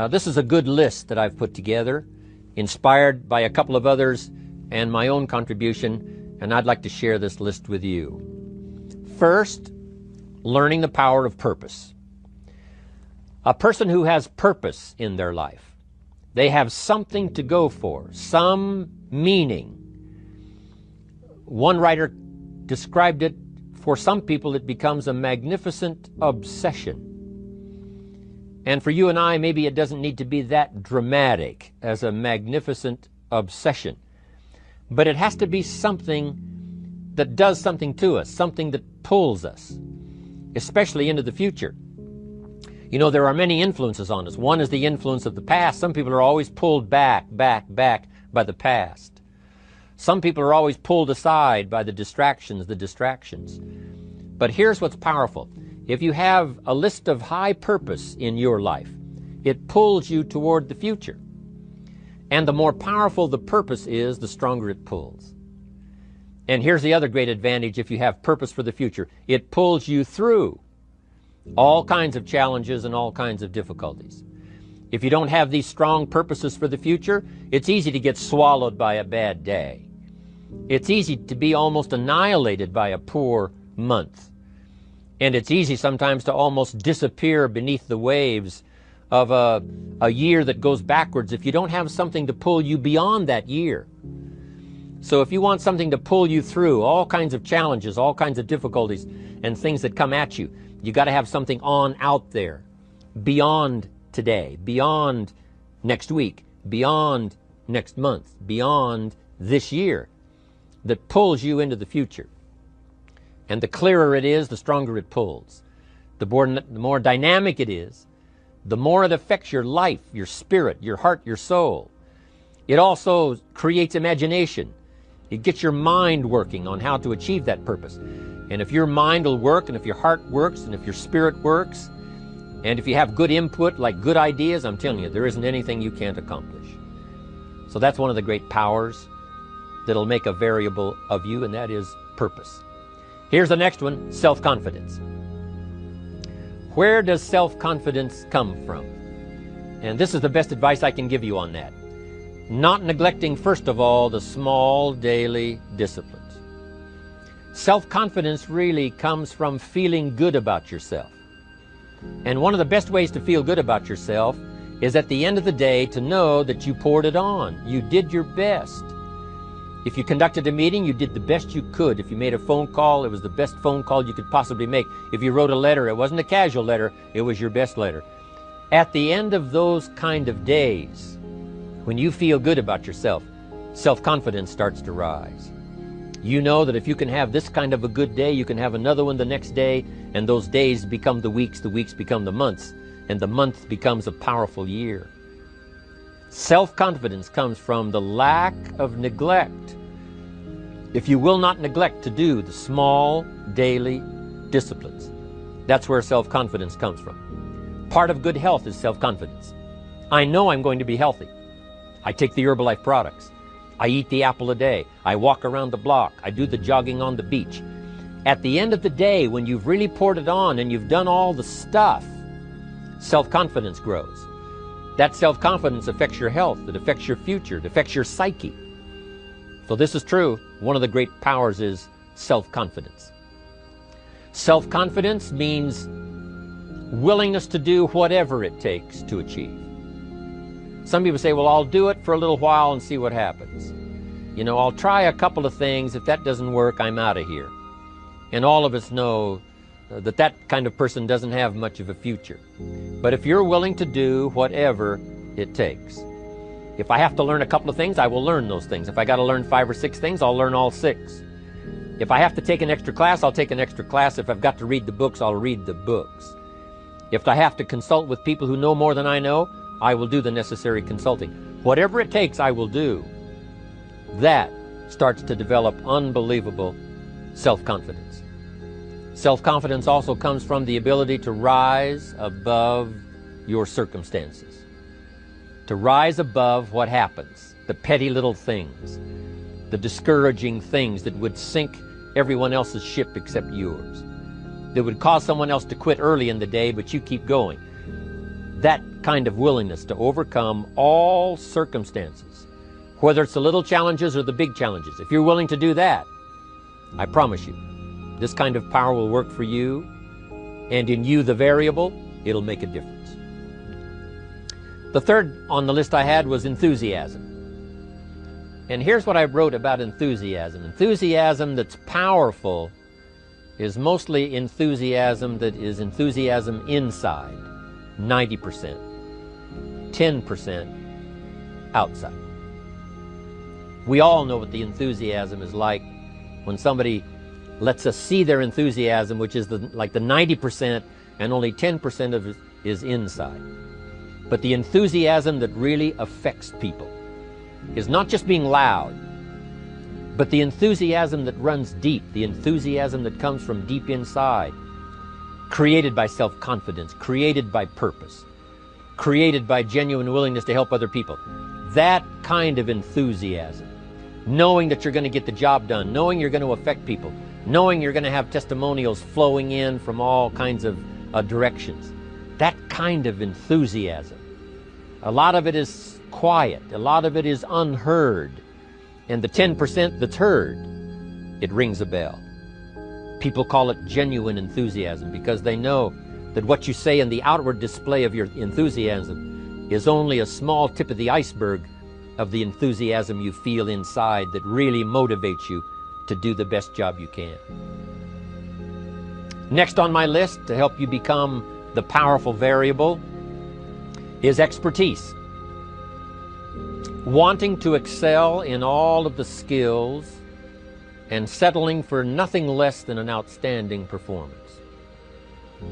This is a good list that I've put together, inspired by a couple of others and my own contribution, and I'd like to share this list with you. First, learning the power of purpose. A person who has purpose in their life, they have something to go for, some meaning. One writer described it, for some people it becomes a magnificent obsession. And for you and I, maybe it doesn't need to be that dramatic as a magnificent obsession. But it has to be something that does something to us, something that pulls us, especially into the future. You know, there are many influences on us. One is the influence of the past. Some people are always pulled back by the past. Some people are always pulled aside by the distractions. But here's what's powerful. If you have a list of high purpose in your life, it pulls you toward the future. And the more powerful the purpose is, the stronger it pulls. And here's the other great advantage if you have purpose for the future. It pulls you through all kinds of challenges and all kinds of difficulties. If you don't have these strong purposes for the future, it's easy to get swallowed by a bad day. It's easy to be almost annihilated by a poor month. And it's easy sometimes to almost disappear beneath the waves of a year that goes backwards if you don't have something to pull you beyond that year. So if you want something to pull you through all kinds of challenges, all kinds of difficulties and things that come at you, you got to have something on out there, beyond today, beyond next week, beyond next month, beyond this year, that pulls you into the future. And the clearer it is, the stronger it pulls. The more dynamic it is, the more it affects your life, your spirit, your heart, your soul. It also creates imagination. It gets your mind working on how to achieve that purpose. And if your mind will work, and if your heart works, and if your spirit works, and if you have good input, like good ideas, I'm telling you, there isn't anything you can't accomplish. So that's one of the great powers that'll make a variable of you, and that is purpose. Here's the next one, self-confidence. Where does self-confidence come from? And this is the best advice I can give you on that. Not neglecting, first of all, the small daily disciplines. Self-confidence really comes from feeling good about yourself. And one of the best ways to feel good about yourself is at the end of the day to know that you poured it on. You did your best. If you conducted a meeting, you did the best you could. If you made a phone call, it was the best phone call you could possibly make. If you wrote a letter, it wasn't a casual letter, it was your best letter. At the end of those kind of days, when you feel good about yourself, self-confidence starts to rise. You know that if you can have this kind of a good day, you can have another one the next day, and those days become the weeks become the months, and the month becomes a powerful year. Self-confidence comes from the lack of neglect. If you will not neglect to do the small daily disciplines, that's where self-confidence comes from. Part of good health is self-confidence. I know I'm going to be healthy. I take the Herbalife products. I eat the apple a day. I walk around the block. I do the jogging on the beach. At the end of the day, when you've really poured it on and you've done all the stuff, self-confidence grows. That self-confidence affects your health, it affects your future, it affects your psyche. So this is true. One of the great powers is self-confidence. Self-confidence means willingness to do whatever it takes to achieve. Some people say, well, I'll do it for a little while and see what happens. You know, I'll try a couple of things. If that doesn't work, I'm out of here. And all of us know that that kind of person doesn't have much of a future. But if you're willing to do whatever it takes, if I have to learn a couple of things, I will learn those things. If I got to learn 5 or 6 things, I'll learn all 6. If I have to take an extra class, I'll take an extra class. If I've got to read the books, I'll read the books. If I have to consult with people who know more than I know, I will do the necessary consulting. Whatever it takes, I will do. That starts to develop unbelievable self-confidence. Self-confidence also comes from the ability to rise above your circumstances, to rise above what happens, the petty little things, the discouraging things that would sink everyone else's ship except yours, that would cause someone else to quit early in the day, but you keep going. that kind of willingness to overcome all circumstances, whether it's the little challenges or the big challenges. If you're willing to do that, I promise you, this kind of power will work for you, and in you, the variable, it'll make a difference. The third on the list I had was enthusiasm. And here's what I wrote about enthusiasm. Enthusiasm that's powerful is mostly enthusiasm that is enthusiasm inside, 90%, 10% outside. We all know what the enthusiasm is like when somebody lets us see their enthusiasm, which is like the 90%, and only 10% of it is inside. But the enthusiasm that really affects people is not just being loud, but the enthusiasm that runs deep, the enthusiasm that comes from deep inside, created by self-confidence, created by purpose, created by genuine willingness to help other people. That kind of enthusiasm, knowing that you're going to get the job done, knowing you're going to affect people, knowing you're going to have testimonials flowing in from all kinds of directions. That kind of enthusiasm. A lot of it is quiet. A lot of it is unheard. And the 10% that's heard, it rings a bell. People call it genuine enthusiasm because they know that what you say in the outward display of your enthusiasm is only a small tip of the iceberg of the enthusiasm you feel inside that really motivates you to do the best job you can. Next on my list to help you become the powerful variable is expertise. Wanting to excel in all of the skills and settling for nothing less than an outstanding performance.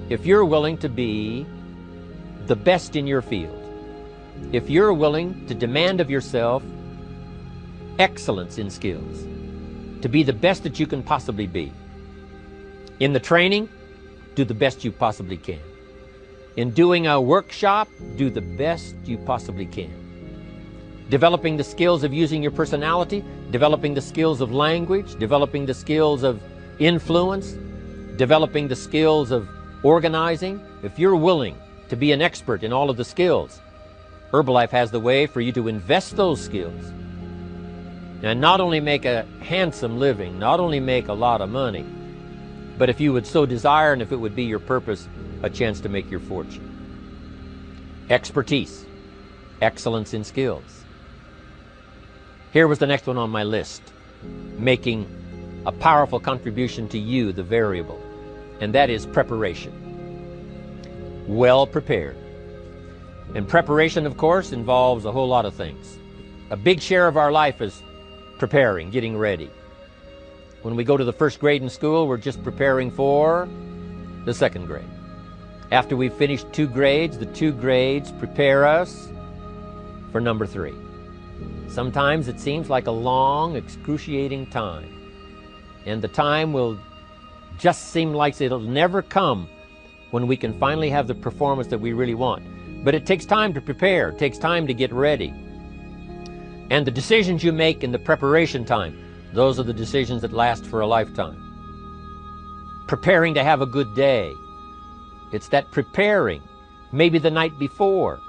If you're willing to be the best in your field, if you're willing to demand of yourself excellence in skills, to be the best that you can possibly be. In the training, do the best you possibly can. In doing a workshop, do the best you possibly can. Developing the skills of using your personality, developing the skills of language, developing the skills of influence, developing the skills of organizing. If you're willing to be an expert in all of the skills, Herbalife has the way for you to invest those skills and not only make a handsome living, not only make a lot of money, but if you would so desire and if it would be your purpose, a chance to make your fortune. Expertise, excellence in skills. Here was the next one on my list, making a powerful contribution to you, the variable, and that is preparation. Well prepared. And preparation, of course, involves a whole lot of things. A big share of our life is preparing, getting ready. When we go to the first grade in school, we're just preparing for the second grade. After we've finished 2 grades, the 2 grades prepare us for number 3. Sometimes it seems like a long, excruciating time. And the time will just seem like it'll never come when we can finally have the performance that we really want. But it takes time to prepare. It takes time to get ready. And the decisions you make in the preparation time, those are the decisions that last for a lifetime. Preparing to have a good day. It's that preparing, maybe the night before,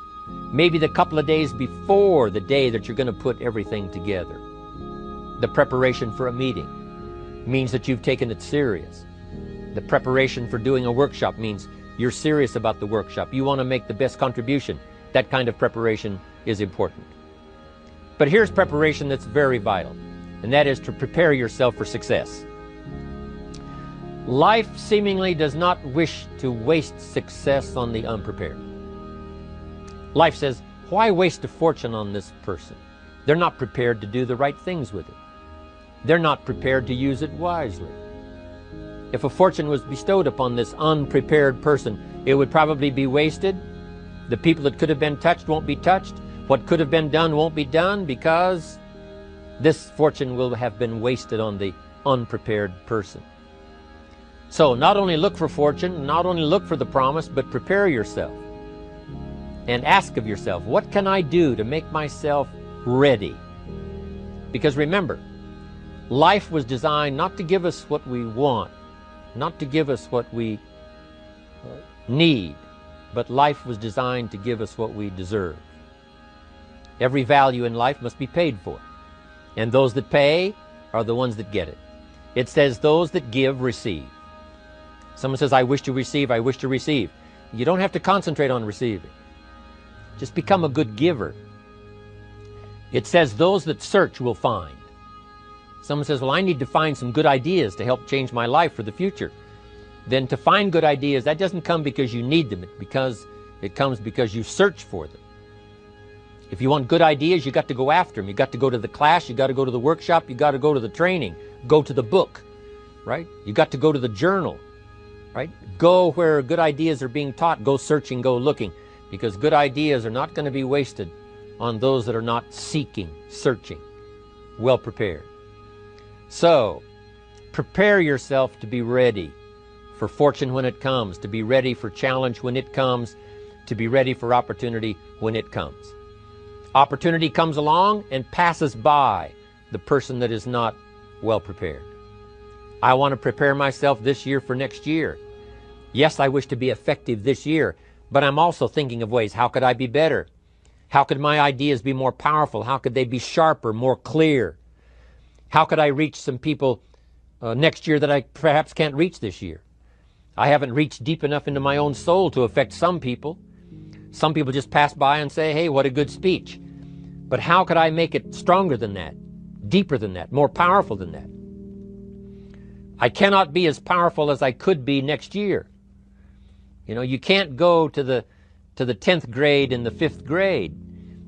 maybe the couple of days before the day that you're going to put everything together. The preparation for a meeting means that you've taken it serious. The preparation for doing a workshop means you're serious about the workshop. You want to make the best contribution. That kind of preparation is important. But here's preparation that's very vital, and that is to prepare yourself for success. Life seemingly does not wish to waste success on the unprepared. Life says, why waste a fortune on this person? They're not prepared to do the right things with it. They're not prepared to use it wisely. If a fortune was bestowed upon this unprepared person, it would probably be wasted. The people that could have been touched won't be touched. What could have been done won't be done because this fortune will have been wasted on the unprepared person. So not only look for fortune, not only look for the promise, but prepare yourself and ask of yourself, what can I do to make myself ready? Because remember, life was designed not to give us what we want, not to give us what we need, but life was designed to give us what we deserve. Every value in life must be paid for, and those that pay are the ones that get it. It says those that give receive. Someone says, I wish to receive, I wish to receive. You don't have to concentrate on receiving. Just become a good giver. It says those that search will find. Someone says, well, I need to find some good ideas to help change my life for the future. Then to find good ideas, that doesn't come because you need them. It comes because you search for them. If you want good ideas, you got to go after them. You got to go to the class, you got to go to the workshop, you got to go to the training, go to the book, right? You got to go to the journal, right? Go where good ideas are being taught, go searching, go looking, because good ideas are not going to be wasted on those that are not seeking, searching, well prepared. So, prepare yourself to be ready for fortune when it comes, to be ready for challenge when it comes, to be ready for opportunity when it comes. Opportunity comes along and passes by the person that is not well prepared. I want to prepare myself this year for next year. Yes, I wish to be effective this year, but I'm also thinking of ways, how could I be better? How could my ideas be more powerful? How could they be sharper, more clear? How could I reach some people next year that I perhaps can't reach this year? I haven't reached deep enough into my own soul to affect some people. Some people just pass by and say, hey, what a good speech. But how could I make it stronger than that, deeper than that, more powerful than that? I cannot be as powerful as I could be next year. You know, you can't go to the 10th grade in the 5th grade.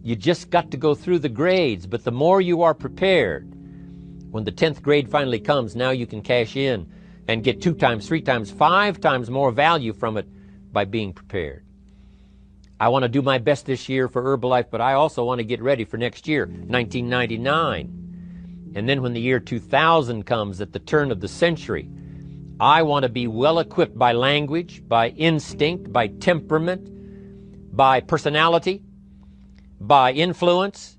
You just got to go through the grades. But the more you are prepared, when the 10th grade finally comes, now you can cash in and get 2 times, 3 times, 5 times more value from it by being prepared. I want to do my best this year for Herbalife, but I also want to get ready for next year, 1999. And then when the year 2000 comes, at the turn of the century, I want to be well equipped by language, by instinct, by temperament, by personality, by influence,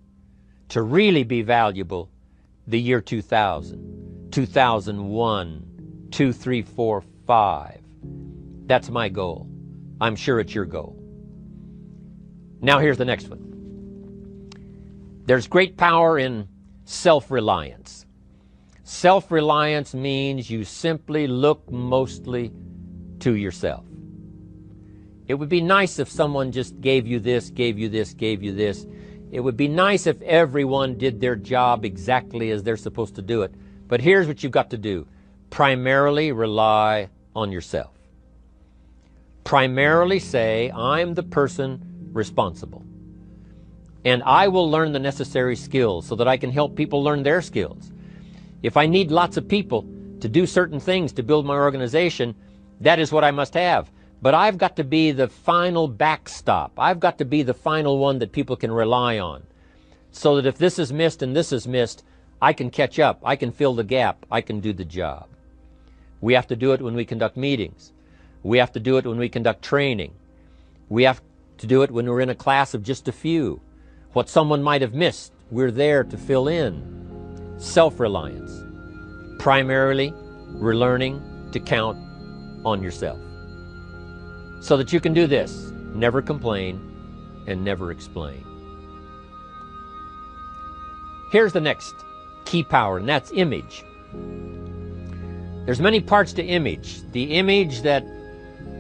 to really be valuable the year 2000, 2001, 2, 3, 4, 5. That's my goal. I'm sure it's your goal. Now here's the next one. There's great power in self-reliance. Self-reliance means you simply look mostly to yourself. It would be nice if someone just gave you this, gave you this, gave you this. It would be nice if everyone did their job exactly as they're supposed to do it. But here's what you've got to do. Primarily rely on yourself. Primarily say, I'm the person responsible. And I will learn the necessary skills so that I can help people learn their skills. If I need lots of people to do certain things to build my organization, that is what I must have. But I've got to be the final backstop. I've got to be the final one that people can rely on. So that if this is missed and this is missed, I can catch up. I can fill the gap. I can do the job. We have to do it when we conduct meetings. We have to do it when we conduct training. We have to do it when we're in a class of just a few. What someone might have missed, we're there to fill in. Self-reliance. Primarily, we're learning to count on yourself. So that you can do this, never complain and never explain. Here's the next key power, and that's image. There's many parts to image. The image that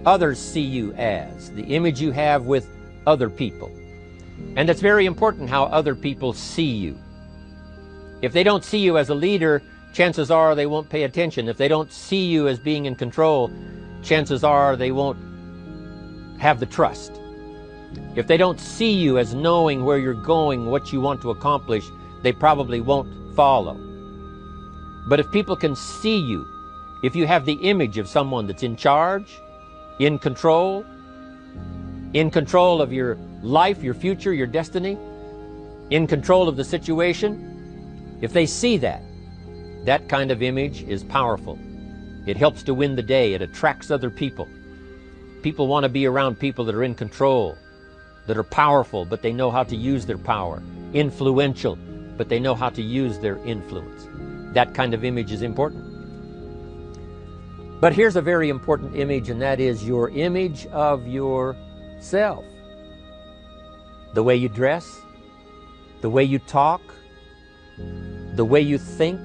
others see you as, the image you have with other people. And it's very important how other people see you. If they don't see you as a leader, chances are they won't pay attention. If they don't see you as being in control, chances are they won't have the trust. If they don't see you as knowing where you're going, what you want to accomplish, they probably won't follow. But if people can see you, if you have the image of someone that's in charge, in control of your life, your future, your destiny, in control of the situation, if they see that, that kind of image is powerful. It helps to win the day. It attracts other people. People want to be around people that are in control, that are powerful, but they know how to use their power, influential, but they know how to use their influence. That kind of image is important. But here's a very important image, and that is your image of yourself. self. The way you dress, the way you talk, the way you think,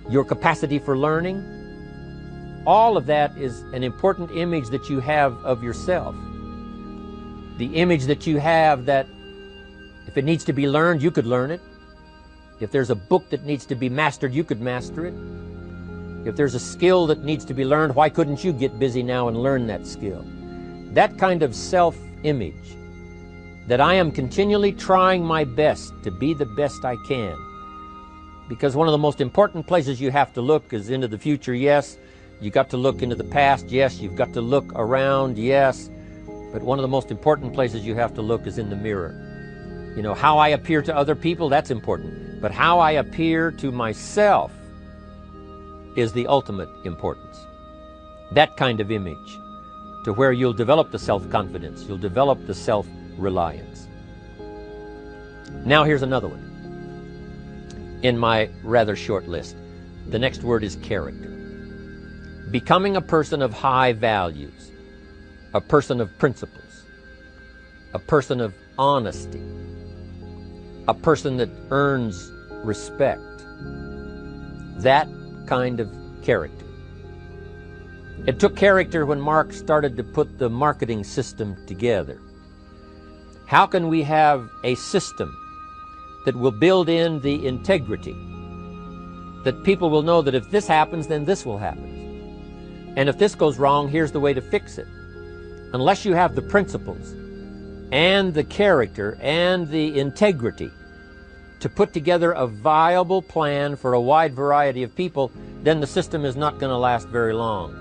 your capacity for learning, all of that is an important image that you have of yourself. The image that you have that if it needs to be learned, you could learn it. If there's a book that needs to be mastered, you could master it. If there's a skill that needs to be learned, why couldn't you get busy now and learn that skill? That kind of self-image, that I am continually trying my best to be the best I can. Because one of the most important places you have to look is into the future, yes. You got to look into the past, yes. You've got to look around, yes. But one of the most important places you have to look is in the mirror. You know, how I appear to other people, that's important. But how I appear to myself is the ultimate importance. That kind of image, to where you'll develop the self-confidence, you'll develop the self-reliance. Now here's another one in my rather short list. The next word is character. Becoming a person of high values, a person of principles, a person of honesty, a person that earns respect. That kind of character. It took character when Mark started to put the marketing system together. How can we have a system that will build in the integrity, that people will know that if this happens, then this will happen, and if this goes wrong, here's the way to fix it? Unless you have the principles and the character and the integrity to put together a viable plan for a wide variety of people, then the system is not going to last very long.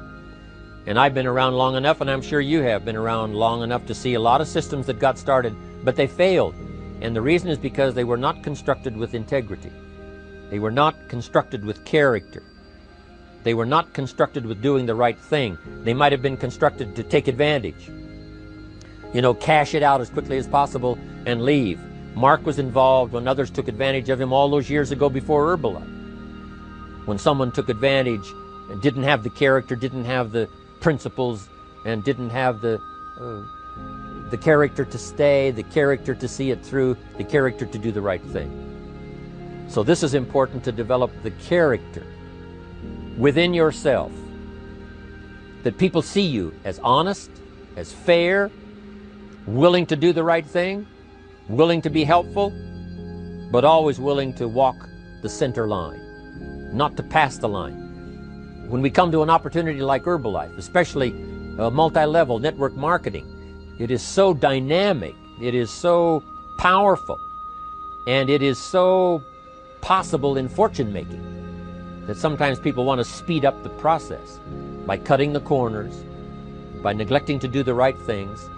And I've been around long enough, and I'm sure you have been around long enough to see a lot of systems that got started, but they failed. And the reason is because they were not constructed with integrity. They were not constructed with character. They were not constructed with doing the right thing. They might have been constructed to take advantage. You know, cash it out as quickly as possible and leave. Mark was involved when others took advantage of him all those years ago before Herbalife. When someone took advantage and didn't have the character, didn't have the principles, and didn't have the character to stay, the character to see it through, the character to do the right thing. So this is important, to develop the character within yourself, that people see you as honest, as fair, willing to do the right thing, willing to be helpful, but always willing to walk the center line, not to pass the line. When we come to an opportunity like Herbalife, especially multi-level network marketing, it is so dynamic, it is so powerful, and it is so possible in fortune making that sometimes people want to speed up the process by cutting the corners, by neglecting to do the right things,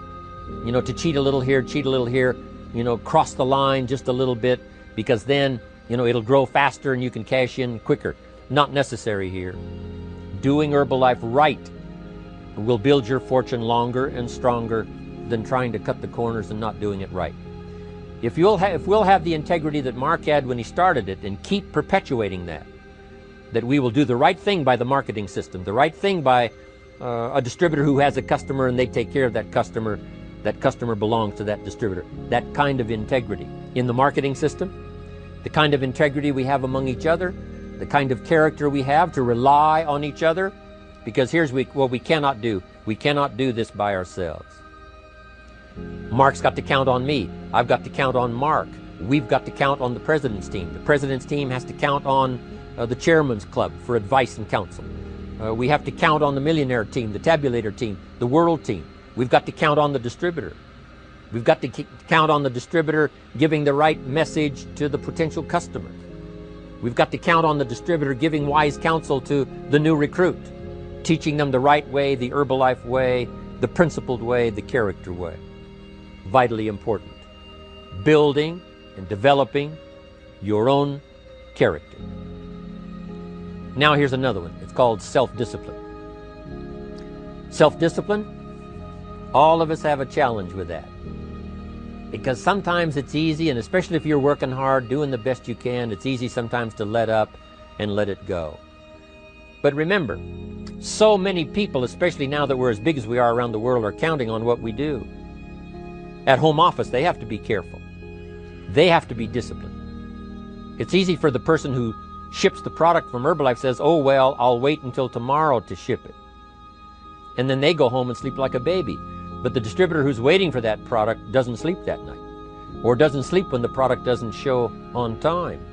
you know, to cheat a little here, you know, cross the line just a little bit, because then, you know, it'll grow faster and you can cash in quicker. Not necessary here. Doing Herbalife right will build your fortune longer and stronger than trying to cut the corners and not doing it right. If we'll have the integrity that Mark had when he started it, and keep perpetuating that we will do the right thing by the marketing system, the right thing by a distributor who has a customer and they take care of that customer belongs to that distributor. That kind of integrity in the marketing system, the kind of integrity we have among each other, the kind of character we have to rely on each other, because here's what we cannot do. We cannot do this by ourselves. Mark's got to count on me. I've got to count on Mark. We've got to count on the president's team. The president's team has to count on the chairman's club for advice and counsel. We have to count on the millionaire team, the tabulator team, the world team. We've got to count on the distributor. We've got to count on the distributor giving the right message to the potential customer. We've got to count on the distributor giving wise counsel to the new recruit, teaching them the right way, the Herbalife way, the principled way, the character way. Vitally important. Building and developing your own character. Now here's another one. It's called self-discipline. Self-discipline, all of us have a challenge with that. Because sometimes it's easy, and especially if you're working hard, doing the best you can, it's easy sometimes to let up and let it go. But remember, So many people, especially now that we're as big as we are around the world, are counting on what we do. At home office, they have to be careful. They have to be disciplined. It's easy for the person who ships the product from Herbalife says, oh, well, I'll wait until tomorrow to ship it. And then they go home and sleep like a baby. But the distributor who's waiting for that product doesn't sleep that night, or doesn't sleep when the product doesn't show on time.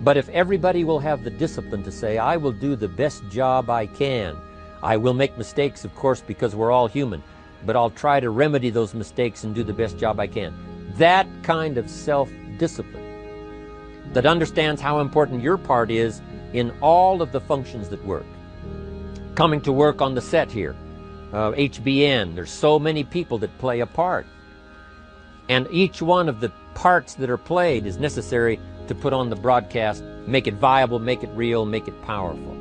But if everybody will have the discipline to say, I will do the best job I can. I will make mistakes, of course, because we're all human, but I'll try to remedy those mistakes and do the best job I can. That kind of self-discipline that understands how important your part is in all of the functions that work. Coming to work on the set here, HBN, there's so many people that play a part. And each one of the parts that are played is necessary to put on the broadcast, make it viable, make it real, make it powerful.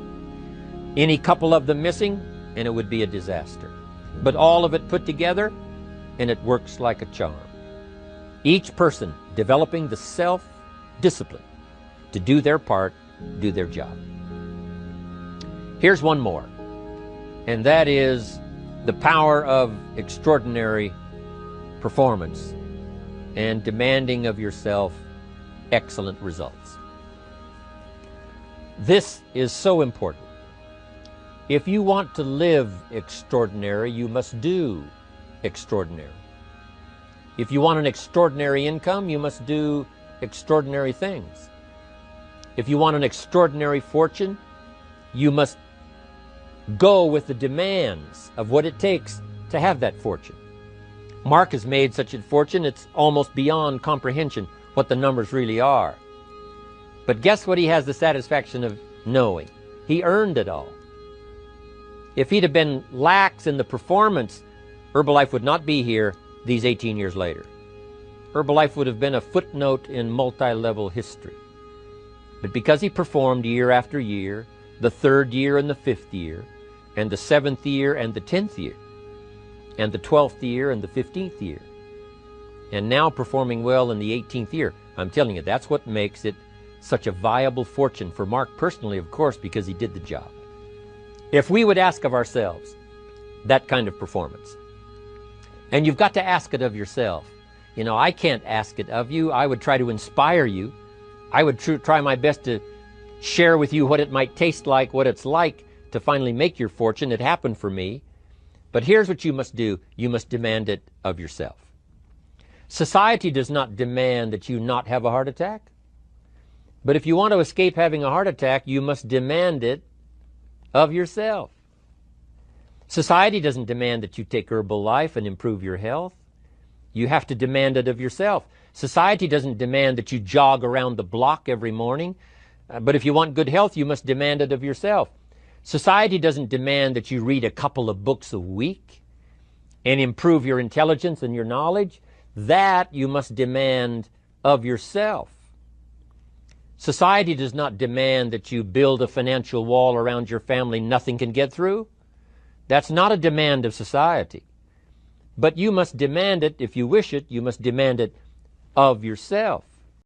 Any couple of them missing, and it would be a disaster. But all of it put together, and it works like a charm. Each person developing the self-discipline to do their part, do their job. Here's one more, and that is the power of extraordinary performance and demanding of yourself excellent results. This is so important. If you want to live extraordinary, you must do extraordinary. If you want an extraordinary income, you must do extraordinary things. If you want an extraordinary fortune, you must go with the demands of what it takes to have that fortune. Mark has made such a fortune, it's almost beyond comprehension what the numbers really are. But guess what he has the satisfaction of knowing? He earned it all. If he'd have been lax in the performance, Herbalife would not be here these 18 years later. Herbalife would have been a footnote in multi-level history. But because he performed year after year, the 3rd year and the 5th year, and the 7th year and the 10th year, and the 12th year and the 15th year, and now performing well in the 18th year, I'm telling you, that's what makes it such a viable fortune for Mark personally, of course, because he did the job. If we would ask of ourselves that kind of performance, and you've got to ask it of yourself. You know, I can't ask it of you. I would try to inspire you. I would try my best to share with you what it might taste like, what it's like to finally make your fortune. It happened for me. But here's what you must do. You must demand it of yourself. Society does not demand that you not have a heart attack. But if you want to escape having a heart attack, you must demand it of yourself. Society doesn't demand that you take Herbalife and improve your health. You have to demand it of yourself. Society doesn't demand that you jog around the block every morning. But if you want good health, you must demand it of yourself. Society doesn't demand that you read a couple of books a week and improve your intelligence and your knowledge. That you must demand of yourself. Society does not demand that you build a financial wall around your family nothing can get through. That's not a demand of society. But you must demand it, if you wish it, you must demand it of yourself.